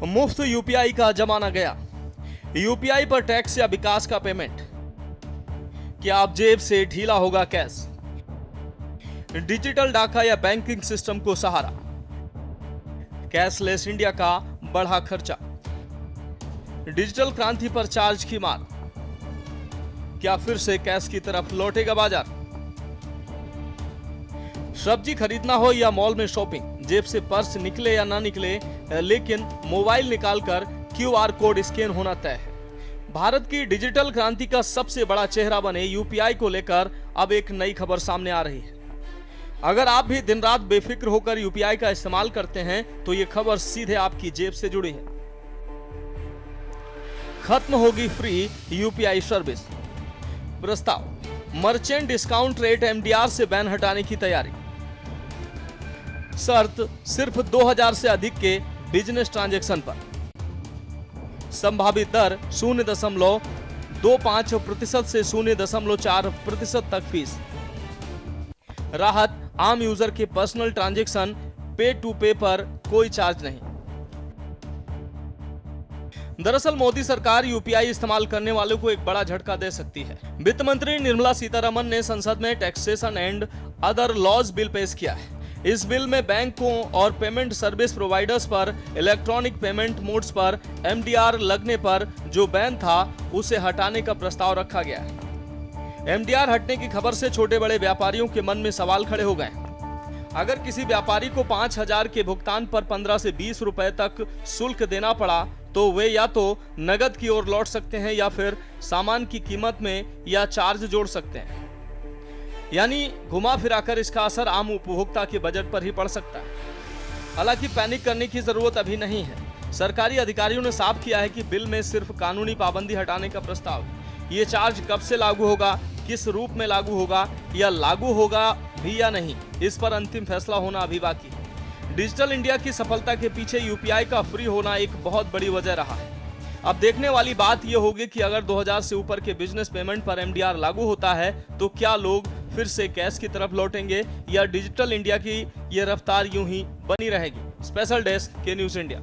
मुफ्त यूपीआई का जमाना गया। यूपीआई पर टैक्स या विकास का पेमेंट। क्या अब जेब से ढीला होगा कैश? डिजिटल डाका या बैंकिंग सिस्टम को सहारा। कैशलेस इंडिया का बढ़ा खर्चा। डिजिटल क्रांति पर चार्ज की मार। क्या फिर से कैश की तरफ लौटेगा बाजार? सब्जी खरीदना हो या मॉल में शॉपिंग, जेब से पर्स निकले या ना निकले, लेकिन मोबाइल निकालकर क्यूआर कोड स्कैन होना तय है। भारत की डिजिटल क्रांति का सबसे बड़ा चेहरा बने यूपीआई को लेकर अब एक नई खबर सामने आ रही है। अगर आप भी दिन रात बेफिक्र होकर यूपीआई का इस्तेमाल करते हैं तो ये खबर सीधे आपकी जेब से जुड़ी है। खत्म होगी फ्री यूपीआई सर्विस। प्रस्ताव, मर्चेंट डिस्काउंट रेट एमडीआर से बैन हटाने की तैयारी। शर्त, सिर्फ 2000 से अधिक के बिजनेस ट्रांजैक्शन पर। संभावित दर 0.25% से 0.4% तक फीस। राहत, आम यूजर के पर्सनल ट्रांजैक्शन पे टू पे पर कोई चार्ज नहीं। दरअसल मोदी सरकार यूपीआई इस्तेमाल करने वालों को एक बड़ा झटका दे सकती है। वित्त मंत्री निर्मला सीतारमण ने संसद में taxation and other laws bill पेश किया है। इस बिल में बैंकों और पेमेंट सर्विस प्रोवाइडर्स पर इलेक्ट्रॉनिक पेमेंट मोड्स पर एमडीआर लगने पर जो बैन था उसे हटाने का प्रस्ताव रखा गया है। एमडीआर हटने की खबर से छोटे बड़े व्यापारियों के मन में सवाल खड़े हो गए। अगर किसी व्यापारी को 5000 के भुगतान पर 15 से 20 रुपए तक शुल्क देना पड़ा तो वे या तो नगद की ओर लौट सकते हैं या फिर सामान की कीमत में या चार्ज जोड़ सकते हैं। यानी घुमा फिराकर इसका असर आम उपभोक्ता के बजट पर ही पड़ सकता है। हालांकि पैनिक करने की जरूरत अभी नहीं है। सरकारी अधिकारियों ने साफ किया है कि बिल में सिर्फ कानूनी पाबंदी हटाने का प्रस्ताव है। ये चार्ज कब से लागू होगा, किस रूप में लागू होगा या लागू होगा भी या नहीं, इस पर अंतिम फैसला होना अभी बाकी है। डिजिटल इंडिया की सफलता के पीछे यूपीआई का फ्री होना एक बहुत बड़ी वजह रहा है। अब देखने वाली बात यह होगी कि अगर 2000 से ऊपर के बिजनेस पेमेंट पर एमडीआर लागू होता है तो क्या लोग फिर से कैश की तरफ लौटेंगे या डिजिटल इंडिया की ये रफ्तार यूं ही बनी रहेगी। स्पेशल डेस्क के न्यूज़ इंडिया।